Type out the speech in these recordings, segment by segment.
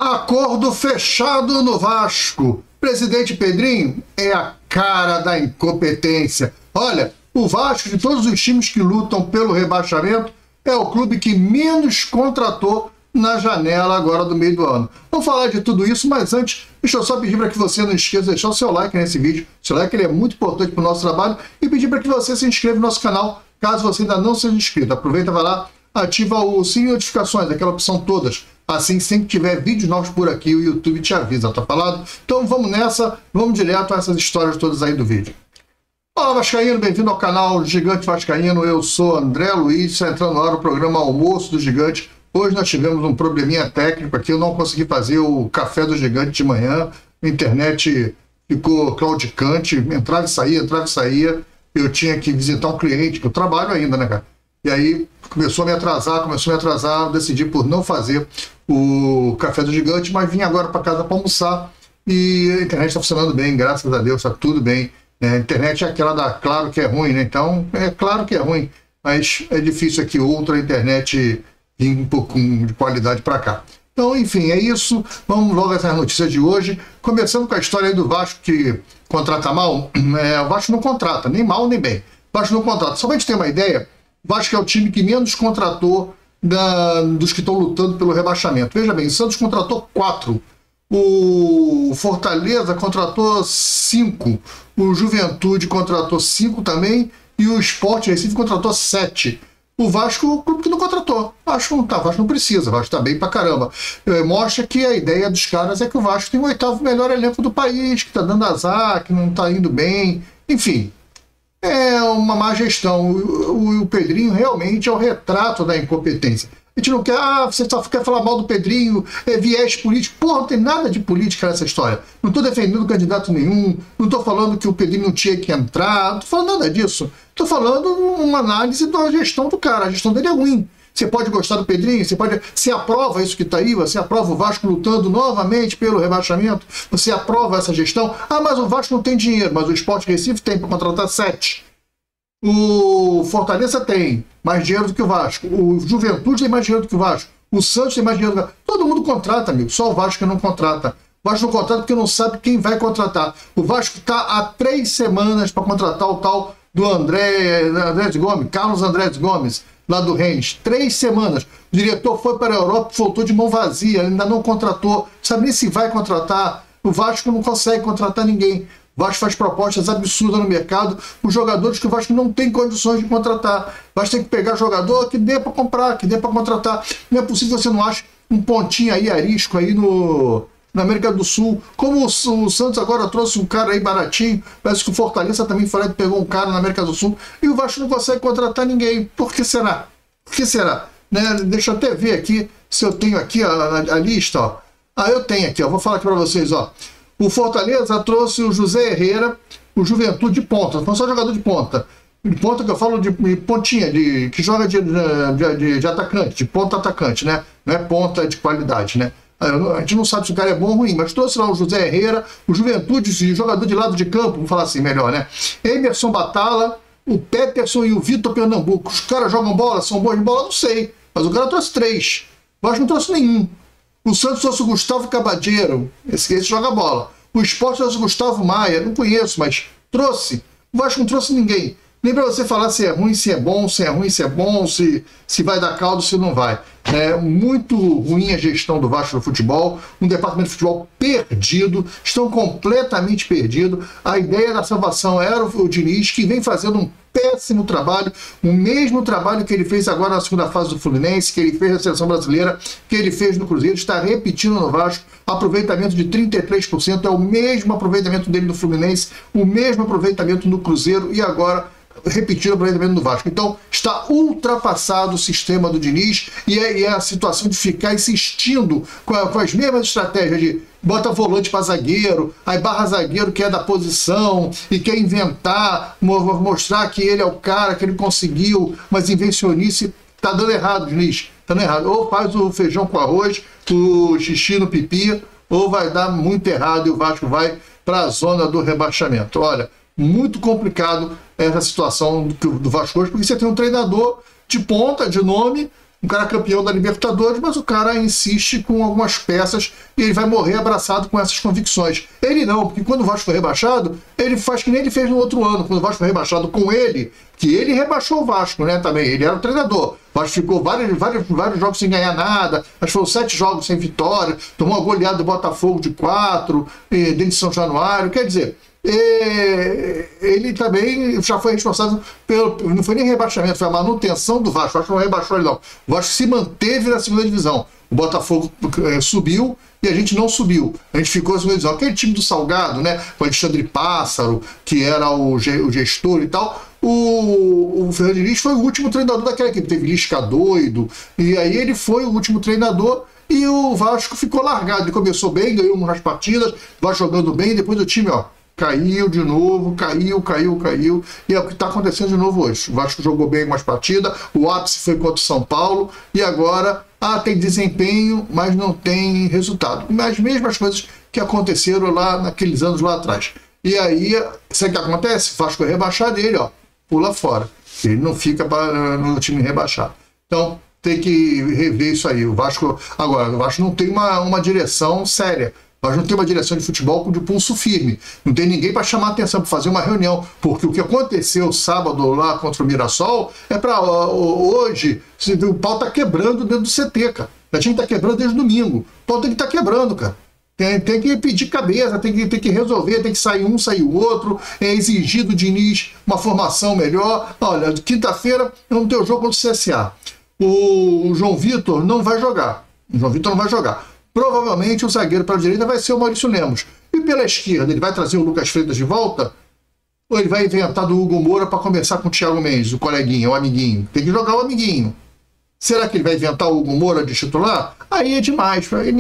Acordo fechado no Vasco. Presidente Pedrinho é a cara da incompetência. Olha, o Vasco, de todos os times que lutam pelo rebaixamento, é o clube que menos contratou na janela agora do meio do ano. Vamos falar de tudo isso, mas antes, deixa eu só pedir para que você não esqueça de deixar o seu like nesse vídeo. O seu like ele é muito importante para o nosso trabalho. E pedir para que você se inscreva no nosso canal, caso você ainda não seja inscrito. Aproveita, vai lá, ativa o sininho de notificações, aquela opção todas. Assim, sempre que tiver vídeos novos por aqui, o YouTube te avisa, tá falado? Então vamos nessa, vamos direto a essas histórias todas aí do vídeo. Olá, Vascaíno, bem-vindo ao canal Gigante Vascaíno. Eu sou André Luiz, está entrando na hora o programa Almoço do Gigante. Hoje nós tivemos um probleminha técnico aqui, eu não consegui fazer o café do Gigante de manhã, a internet ficou claudicante, entrava e saía, eu tinha que visitar um cliente, que eu trabalho ainda, né, cara? E aí começou a me atrasar, eu decidi por não fazer o café do Gigante, mas vim agora para casa para almoçar e a internet está funcionando bem, graças a Deus, está tudo bem. A internet é aquela da Claro que é ruim, né? Então, é claro que é ruim, mas é difícil aqui outra internet vir um pouco de qualidade para cá. Então, enfim, é isso. Vamos logo às notícias de hoje. Começando com a história aí do Vasco que contrata mal. O Vasco não contrata, nem mal nem bem. O Vasco não contrata. Só para a gente ter uma ideia, o Vasco é o time que menos contratou dos que estão lutando pelo rebaixamento. Veja bem, o Santos contratou 4. O Fortaleza contratou 5. O Juventude contratou 5 também. E o Sport Recife contratou 7. O Vasco, o clube que não contratou. O Vasco não precisa, o Vasco está bem pra caramba. Mostra que a ideia dos caras é que o Vasco tem o 8º melhor elenco do país, que está dando azar, que não está indo bem. Enfim, é uma má gestão. O Pedrinho realmente é o retrato da incompetência. A gente não quer, você só quer falar mal do Pedrinho, viés político. Porra, não tem nada de política nessa história. Não estou defendendo candidato nenhum, não estou falando que o Pedrinho não tinha que entrar, não estou falando nada disso. Estou falando uma análise da gestão do cara. A gestão dele é ruim. Você pode gostar do Pedrinho, você aprova isso que está aí, você aprova o Vasco lutando novamente pelo rebaixamento, você aprova essa gestão. Mas o Vasco não tem dinheiro, mas o Sport Recife tem para contratar 7. O Fortaleza tem mais dinheiro do que o Vasco. O Juventude tem mais dinheiro do que o Vasco. O Santos tem mais dinheiro do que o Vasco. Todo mundo contrata, amigo. Só o Vasco que não contrata. O Vasco não contrata porque não sabe quem vai contratar. O Vasco está há 3 semanas para contratar o tal do Andrés Gomes, Carlos Andrés Gomes, lá do Rennes. 3 semanas. O diretor foi para a Europa e voltou de mão vazia. Ainda não contratou. Não sabe nem se vai contratar. O Vasco não consegue contratar ninguém. O Vasco faz propostas absurdas no mercado, os jogadores que o Vasco não tem condições de contratar. O Vasco tem que pegar jogador que dê para comprar, que dê para contratar. Não é possível que você não ache um pontinho aí, arisco aí na América do Sul. Como o Santos agora trouxe um cara aí baratinho, parece que o Fortaleza também foi lá e pegou um cara na América do Sul, e o Vasco não consegue contratar ninguém. Por que será? Por que será? Né? Deixa eu até ver aqui se eu tenho aqui a lista. Ó. Eu tenho aqui, ó. Vou falar aqui para vocês, ó. O Fortaleza trouxe o José Herrera, o Juventude de ponta, não só jogador de ponta. De ponta que eu falo de pontinha, que joga de atacante, de ponta atacante, né? Não é ponta de qualidade, né? A gente não sabe se o cara é bom ou ruim, mas trouxe lá o José Herrera, o Juventude, jogador de lado de campo, vamos falar assim melhor, né? Emerson Batalla, o Peterson e o Vitor Pernambuco. Os caras jogam bola, são bons de bola? Não sei, mas o cara trouxe 3. O Vasco não trouxe nenhum. O Santos trouxe o Gustavo Cabadeiro, esse joga bola. O Sport trouxe o Gustavo Maia, não conheço, mas trouxe. O Vasco não trouxe ninguém. Nem para você falar se é ruim, se é bom, se é ruim, se é bom, se vai dar caldo, se não vai. É muito ruim a gestão do Vasco no futebol, um departamento de futebol perdido, estão completamente perdidos. A ideia da salvação era o Diniz, que vem fazendo um péssimo trabalho, o mesmo trabalho que ele fez agora na segunda fase do Fluminense, que ele fez na seleção brasileira, que ele fez no Cruzeiro, está repetindo no Vasco. Aproveitamento de 33%, é o mesmo aproveitamento dele no Fluminense, o mesmo aproveitamento no Cruzeiro e agora repetindo o aproveitamento do Vasco. Então está ultrapassado o sistema do Diniz e é a situação de ficar insistindo com as mesmas estratégias de bota volante para zagueiro, aí barra zagueiro que é da posição e quer inventar, mostrar que ele é o cara, que ele conseguiu, mas invencionice. Tá dando errado, Diniz. Tá dando errado. Ou faz o feijão com arroz, o xixi no pipi, ou vai dar muito errado e o Vasco vai para a zona do rebaixamento. Olha, muito complicado essa situação do Vasco hoje, porque você tem um treinador de ponta, de nome, um cara campeão da Libertadores, mas o cara insiste com algumas peças e ele vai morrer abraçado com essas convicções. Ele não, porque quando o Vasco foi rebaixado, ele faz que nem ele fez no outro ano, quando o Vasco foi rebaixado com ele, que ele rebaixou o Vasco, né, também, ele era o treinador. O Vasco ficou vários jogos sem ganhar nada, acho que foram 7 jogos sem vitória, tomou uma goleada do Botafogo de 4, dentro de São Januário, quer dizer, ele também já foi responsável pelo, não foi nem rebaixamento, foi a manutenção do Vasco. O Vasco não rebaixou ele, não. O Vasco se manteve na segunda divisão. O Botafogo subiu e a gente não subiu. A gente ficou na segunda divisão. Aquele time do Salgado, né? O Alexandre Pássaro, que era o gestor e tal. O Fernando Diniz foi o último treinador daquela equipe. Teve Lisca doido, e aí ele foi o último treinador. E o Vasco ficou largado. Ele começou bem, ganhou umas partidas, vai jogando bem, depois o time, ó, caiu de novo, caiu. E é o que está acontecendo de novo hoje. O Vasco jogou bem umas partidas, o ápice foi contra o São Paulo, e agora tem desempenho, mas não tem resultado. As mesmas coisas que aconteceram lá naqueles anos lá atrás. E aí, sabe o que acontece? O Vasco é rebaixado dele, ó, pula fora. Ele não fica no time rebaixado. Então, tem que rever isso aí. O Vasco não tem uma direção séria. Nós não temos uma direção de futebol de pulso firme. Não tem ninguém para chamar atenção, para fazer uma reunião. Porque o que aconteceu sábado lá contra o Mirassol é para hoje. O pau está quebrando dentro do CT, cara. A gente está quebrando desde domingo. O pau tem que estar quebrando, cara. Tem que pedir cabeça, tem que resolver, tem que sair um, sair o outro. É exigir do Diniz uma formação melhor. Olha, quinta-feira não tem o jogo contra o CSA. O João Vitor não vai jogar. Provavelmente o zagueiro pela direita vai ser o Maurício Lemos. E pela esquerda, ele vai trazer o Lucas Freitas de volta? Ou ele vai inventar do Hugo Moura para conversar com o Thiago Mendes, o coleguinha, o amiguinho? Tem que jogar o amiguinho. Será que ele vai inventar o Hugo Moura de titular? Aí é demais. Aí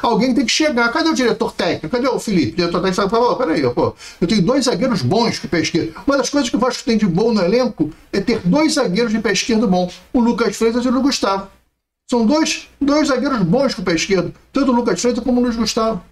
alguém tem que chegar. Cadê o diretor técnico? Cadê o Felipe? O diretor técnico fala, peraí, eu tenho 2 zagueiros bons de pé esquerdo. Uma das coisas que o Vasco tem de bom no elenco é ter 2 zagueiros de pé esquerdo bom. O Lucas Freitas e o Luiz Gustavo. São dois zagueiros bons com o pé esquerdo, tanto o Lucas Freitas como o Luiz Gustavo.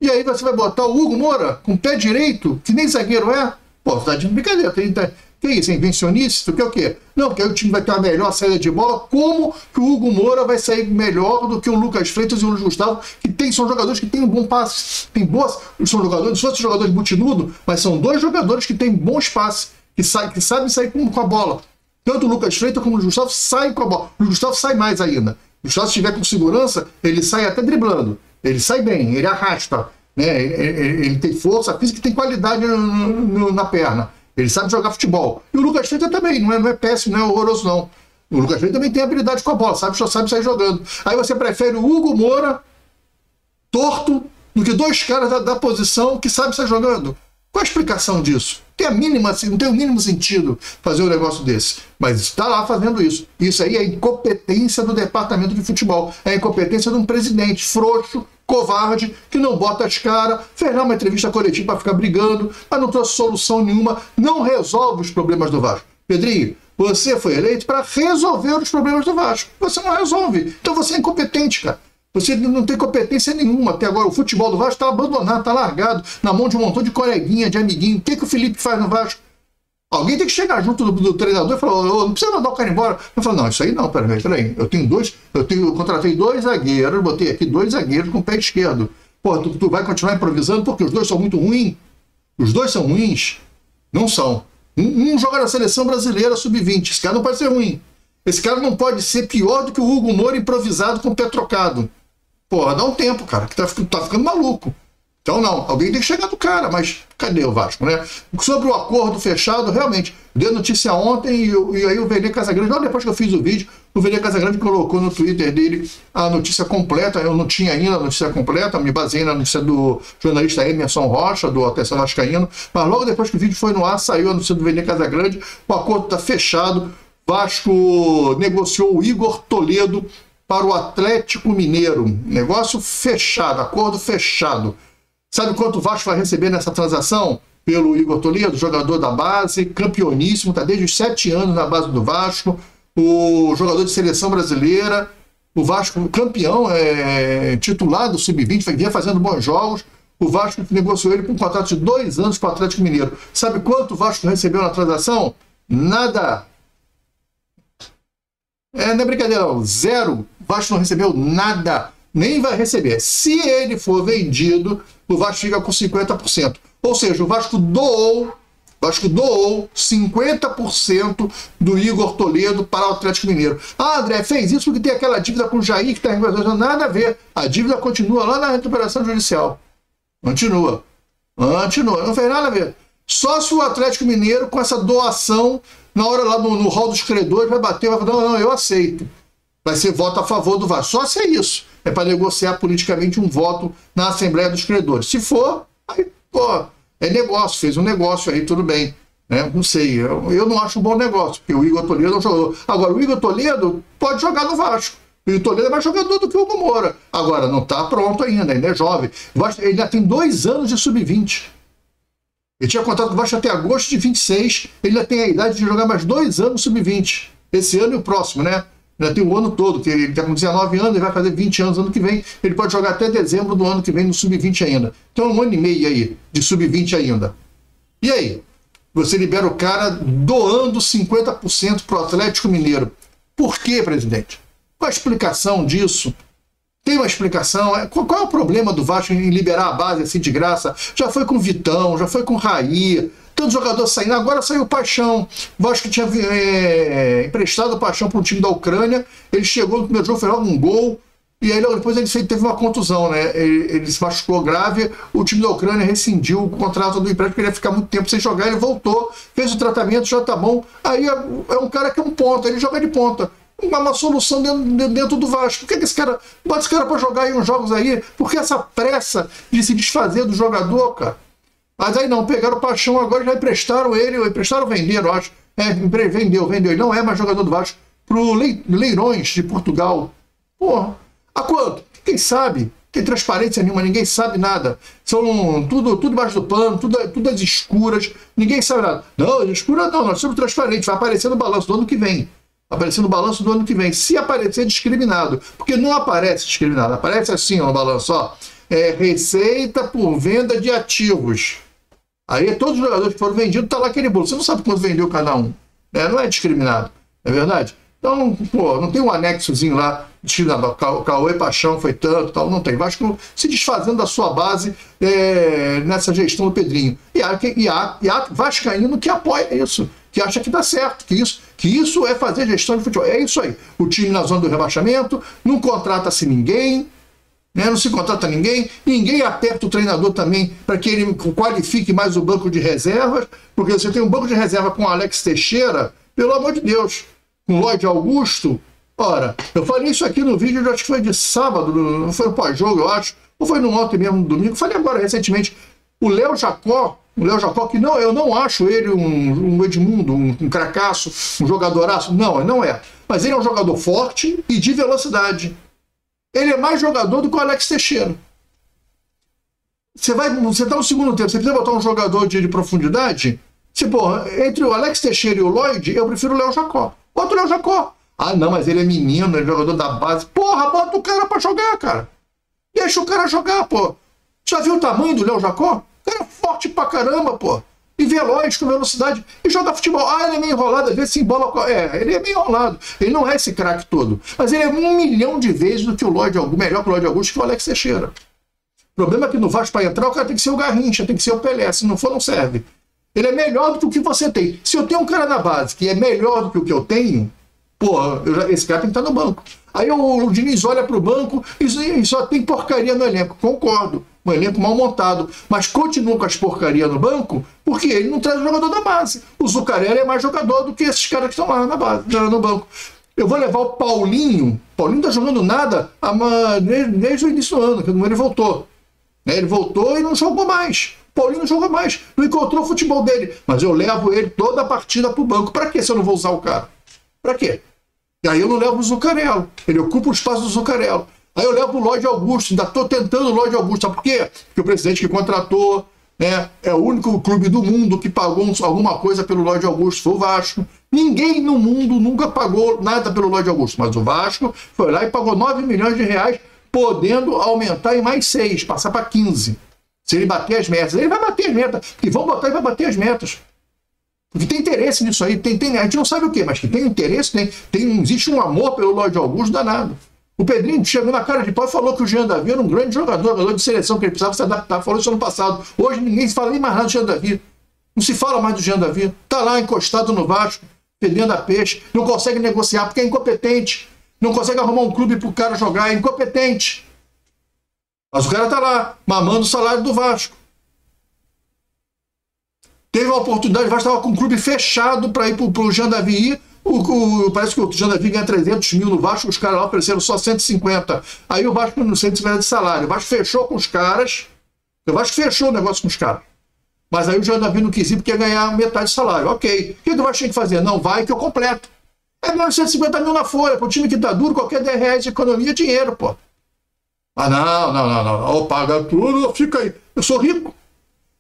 E aí você vai botar o Hugo Moura com o pé direito, que nem zagueiro é? Pô, você tá de brincadeira. Que isso, é invencionice? Tu quer o quê? Não, porque aí o time vai ter uma melhor saída de bola. Como que o Hugo Moura vai sair melhor do que o Lucas Freitas e o Luiz Gustavo, que são jogadores que têm um bom passe, são jogadores, se fossem jogadores multinudo, mas são 2 jogadores que têm bons passes, que sabem sair com a bola. Tanto o Lucas Freitas como o Luiz Gustavo saem com a bola. O Luiz Gustavo sai mais ainda. O Gustavo, se estiver com segurança, ele sai até driblando. Ele sai bem, ele arrasta. Né? Ele tem força física e tem qualidade na perna. Ele sabe jogar futebol. E o Lucas Freitas também, não é péssimo, não é horroroso, não. O Lucas Freitas também tem habilidade com a bola, só sabe sair jogando. Aí você prefere o Hugo Moura torto do que 2 caras da posição que sabem sair jogando. Qual a explicação disso? Não tem o mínimo sentido fazer um negócio desse. Mas está lá fazendo isso. Isso aí é incompetência do departamento de futebol. É incompetência de um presidente frouxo, covarde, que não bota as caras, fez lá uma entrevista coletiva para ficar brigando, mas não trouxe solução nenhuma, não resolve os problemas do Vasco. Pedrinho, você foi eleito para resolver os problemas do Vasco. Você não resolve. Então você é incompetente, cara. Você não tem competência nenhuma até agora. O futebol do Vasco está abandonado, está largado na mão de um montão de coleguinha, de amiguinho. O que o Felipe faz no Vasco? Alguém tem que chegar junto do treinador e falar, não precisa mandar o cara embora. Eu falo, não, isso aí não, peraí. Eu contratei 2 zagueiros, botei aqui 2 zagueiros com o pé esquerdo. Pô, tu vai continuar improvisando porque os 2 são muito ruins? Os 2 são ruins? Não são. Um joga na seleção brasileira sub-20. Esse cara não pode ser ruim. Esse cara não pode ser pior do que o Hugo Moura improvisado com o pé trocado. Porra, dá um tempo, cara, que tá ficando maluco. Então não, alguém tem que chegar do cara, mas cadê o Vasco, né? Sobre o acordo fechado, realmente, deu notícia ontem e aí o Vene Casagrande, logo depois que eu fiz o vídeo, o Vene Casagrande colocou no Twitter dele a notícia completa. Eu não tinha ainda a notícia completa, me baseei na notícia do jornalista Emerson Rocha, do Atenção Vascaíno, mas logo depois que o vídeo foi no ar, saiu a notícia do Vene Casagrande, o acordo está fechado, Vasco negociou o Igor Toledo para o Atlético Mineiro. Negócio fechado, acordo fechado. Sabe quanto o Vasco vai receber nessa transação? Pelo Igor Toledo, jogador da base, campeoníssimo, está desde os 7 anos na base do Vasco, o jogador de seleção brasileira, o Vasco campeão, titular do Sub-20, vinha fazendo bons jogos. O Vasco negociou ele por um contrato de 2 anos para o Atlético Mineiro. Sabe quanto o Vasco recebeu na transação? Nada. Não é brincadeira, não. Zero. O Vasco não recebeu nada. Nem vai receber. Se ele for vendido, o Vasco fica com 50%. Ou seja, o Vasco doou 50% do Igor Toledo para o Atlético Mineiro. Ah, André, fez isso porque tem aquela dívida com o Jair que está em recuperação. Nada a ver. A dívida continua lá na recuperação judicial. Continua. Não fez nada a ver. Só se o Atlético Mineiro, com essa doação, na hora lá no hall dos credores, vai bater, vai falar, não, eu aceito. Vai ser voto a favor do Vasco. Só se é isso. É para negociar politicamente um voto na Assembleia dos Credores. Se for, aí, pô, é negócio, fez um negócio aí, tudo bem. Né? Não sei, eu não acho um bom negócio, porque o Igor Toledo não jogou. Agora, o Igor Toledo pode jogar no Vasco. O Igor Toledo é mais jogador do que o Hugo Moura. Agora, não está pronto ainda é jovem. Ele ainda tem 2 anos de sub-20. Ele tinha contrato com o Vasco até agosto de 26, ele ainda tem a idade de jogar mais 2 anos sub-20. Esse ano e o próximo, né? Ainda tem o ano todo, que ele está com 19 anos, ele vai fazer 20 anos ano que vem, ele pode jogar até dezembro do ano que vem no sub-20 ainda. Então 1 ano e meio aí, de sub-20 ainda. E aí? Você libera o cara doando 50% para o Atlético Mineiro. Por quê, presidente? Qual a explicação disso? Tem uma explicação? Qual é o problema do Vasco em liberar a base assim de graça? Já foi com o Vitão, já foi com o Raí, tantos jogadores saindo, agora saiu o Paixão. O Vasco tinha emprestado o Paixão para um time da Ucrânia, ele chegou no primeiro jogo, fez logo um gol, e aí depois ele teve uma contusão, né? Ele se machucou grave, o time da Ucrânia rescindiu o contrato do empréstimo, porque ele ia ficar muito tempo sem jogar, ele voltou, fez o tratamento, já tá bom. Aí é um cara que é um ponta, ele joga de ponta. Uma solução dentro do Vasco. Por que esse cara bota esse cara para jogar aí uns jogos aí? Por que essa pressa de se desfazer do jogador, cara? Mas aí não, pegaram o Paixão agora e já emprestaram ele, venderam, eu acho. Vendeu. Ele não é mais jogador do Vasco. Pro Leirões de Portugal. Porra, a quanto? Quem sabe? Tem transparência nenhuma, ninguém sabe nada. São tudo debaixo do pano, tudo às escuras, ninguém sabe nada. Não, escura não, nós somos transparentes, vai aparecer no balanço do ano que vem. Se aparecer discriminado, porque não aparece discriminado, aparece assim no balanço, ó, receita por venda de ativos. Aí todos os jogadores que foram vendidos, tá lá aquele bolo. Você não sabe quanto vendeu cada um, né? Não é discriminado, não é verdade? Então, pô, não tem um anexozinho lá, discriminado, Cauê Paixão foi tanto, tal, não tem. Vasco se desfazendo da sua base nessa gestão do Pedrinho. E há vascaíno que apoia isso, que acha que dá certo, que isso é fazer gestão de futebol. É isso aí. O time na zona do rebaixamento, não contrata-se ninguém, né? Não se contrata ninguém aperta o treinador também para que ele qualifique mais o banco de reservas, porque você tem um banco de reserva com o Alex Teixeira, pelo amor de Deus, com o Lloyd Augusto. Ora, eu falei isso aqui no vídeo, acho que foi de sábado, não foi no pós-jogo, eu acho, ou foi no ontem mesmo, no domingo. Falei agora recentemente, o Léo Jacó, que não, eu não acho ele um Edmundo, um cracaço, um jogadoraço, não é. Mas ele é um jogador forte e de velocidade. Ele é mais jogador do que o Alex Teixeira. Você tá no segundo tempo, você precisa botar um jogador de profundidade? Entre o Alex Teixeira e o Lloyd, eu prefiro o Léo Jacó. Bota o Léo Jacó. Ah, não, mas ele é menino, ele é jogador da base. Porra, bota o cara pra jogar, cara. Deixa o cara jogar, pô. Já viu o tamanho do Léo Jacó? O cara é forte pra caramba, pô. E veloz, com velocidade. E joga futebol. Ah, ele é meio enrolado, às vezes se embola. Ele é meio enrolado. Ele não é esse craque todo. Mas ele é 1 milhão de vezes do que o Lloyd Augusto, melhor que o Lloyd Augusto, que o Alex Teixeira. O problema é que no Vasco, para entrar, o cara tem que ser o Garrincha, tem que ser o Pelé. Se não for, não serve. Ele é melhor do que o que você tem. Se eu tenho um cara na base que é melhor do que o que eu tenho, porra, esse cara tem que estar no banco. Aí o Diniz olha para o banco e só tem porcaria no elenco. Concordo. Um elenco mal montado. Mas continua com as porcarias no banco porque ele não traz o jogador da base. O Zuccarelli é mais jogador do que esses caras que estão lá na base, no banco. Eu vou levar o Paulinho. Paulinho não está jogando nada desde o início do ano, quando ele voltou. Ele voltou e não jogou mais. Paulinho não jogou mais. Não encontrou o futebol dele. Mas eu levo ele toda a partida para o banco. Para que se eu não vou usar o cara? Para quê? E aí eu não levo o Zuccarelli. Ele ocupa o espaço do Zuccarelli. Aí eu levo o Lloyd Augusto. Ainda estou tentando o Lloyd Augusto. Sabe por quê? Porque o presidente que contratou, né, é o único clube do mundo que pagou alguma coisa pelo Lloyd Augusto. Foi o Vasco. Ninguém no mundo nunca pagou nada pelo Lloyd Augusto. Mas o Vasco foi lá e pagou 9 milhões de reais, podendo aumentar em mais 6, passar para 15. Se ele bater as metas. Ele vai bater as metas. E vão botar e vai bater as metas. Porque tem interesse nisso aí, a gente não sabe o quê, mas que tem interesse, existe um amor pelo Lloyd Augusto danado. O Pedrinho chegou na cara de pau e falou que o Jean Davi era um grande jogador de seleção, que ele precisava se adaptar, falou isso ano passado. Hoje ninguém se fala nem mais nada do Jean Davi. Não se fala mais do Jean Davi. Está lá encostado no Vasco, fedendo a peixe, não consegue negociar porque é incompetente, não consegue arrumar um clube para o cara jogar, é incompetente. Mas o cara está lá, mamando o salário do Vasco. Teve a oportunidade, o Vasco estava com um clube fechado para ir para o Jean Davi ir. Parece que o Jean Davi ganha 300 mil no Vasco, os caras lá ofereceram só 150. Aí o Vasco no 150 de salário. O Vasco fechou com os caras. O Vasco fechou o negócio com os caras. Mas aí o Jean Davi não quis ir porque ia ganhar metade de salário. Ok. O que o Vasco tinha que fazer? Não, vai que eu completo. É 150 mil na folha. Para o time que tá duro, qualquer 10 reais de economia é dinheiro, pô. Ah, não. Ou paga tudo, fica aí. Eu sou rico.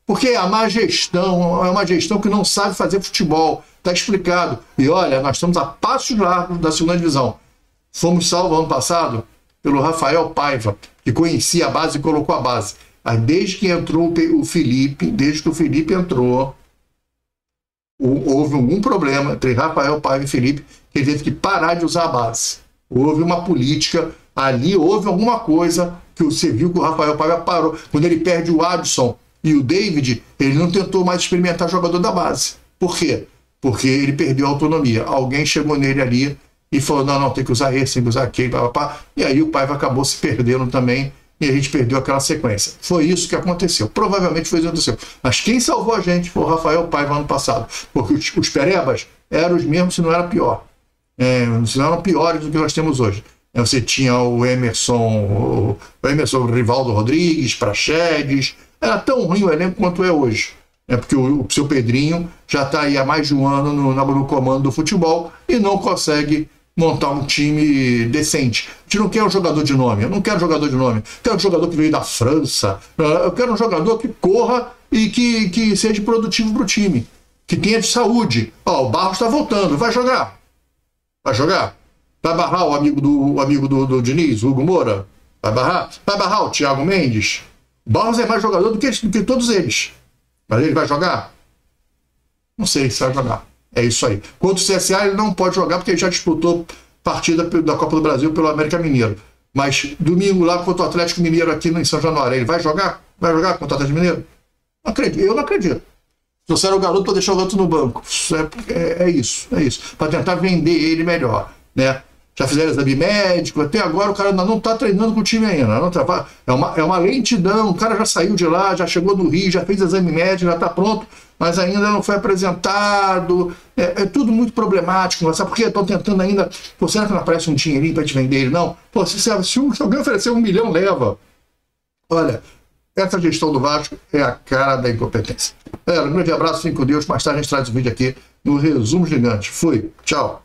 Porque é uma gestão que não sabe fazer futebol. Está explicado. E olha, nós estamos a passos largos da segunda divisão. Fomos salvos ano passado pelo Rafael Paiva, que conhecia a base e colocou a base. Mas desde que entrou o Felipe, desde que o Felipe entrou, houve algum problema entre Rafael Paiva e Felipe, que ele teve que parar de usar a base. Houve uma política, ali houve alguma coisa que você viu que o Rafael Paiva parou. Quando ele perde o Adson e o David, ele não tentou mais experimentar jogador da base. Por quê? Porque ele perdeu a autonomia. Alguém chegou nele ali e falou, não, tem que usar esse, tem que usar aquele, e aí o Paiva acabou se perdendo também, e a gente perdeu aquela sequência. Foi isso que aconteceu. Provavelmente foi isso que aconteceu. Mas quem salvou a gente foi o Rafael Paiva ano passado. Porque os perebas eram os mesmos, se não era pior. Se não eram piores do que nós temos hoje. Você tinha o Emerson, o Rivaldo Rodrigues, Praxedes. Era tão ruim o elenco quanto é hoje. Porque o seu Pedrinho já está aí há mais de um ano no comando do futebol e não consegue montar um time decente. A gente não quer um jogador de nome. Eu não quero jogador de nome. Eu quero um jogador que veio da França. Eu quero um jogador que corra e que seja produtivo para o time. Que tenha de saúde. O Barros está voltando. Vai jogar. Vai jogar. Vai barrar o amigo do Diniz, o Hugo Moura? Vai barrar? Vai barrar o Thiago Mendes? O Barros é mais jogador do que todos eles. Mas ele vai jogar? Não sei se vai jogar. É isso aí. Contra o CSA ele não pode jogar porque ele já disputou partida da Copa do Brasil pelo América Mineiro. Mas domingo lá contra o Atlético Mineiro aqui em São Januário, ele vai jogar? Vai jogar contra o Atlético Mineiro? Não acredito. Eu não acredito. Trouxeram o garoto para deixar o garoto no banco. É isso. Para tentar vender ele melhor. Né? Já fizeram exame médico, até agora o cara ainda não está treinando com o time ainda. Não tá, é uma lentidão, o cara já saiu de lá, já chegou do Rio, já fez exame médico, já está pronto, mas ainda não foi apresentado. É tudo muito problemático, sabe por quê? Estão tentando ainda. Pô, será que não aparece um dinheirinho para te vender ele? Não. Pô, se alguém oferecer 1 milhão, leva. Olha, essa gestão do Vasco é a cara da incompetência. Um grande abraço, fique com Deus. Mais tarde a gente traz o vídeo aqui no Resumo Gigante. Fui, tchau.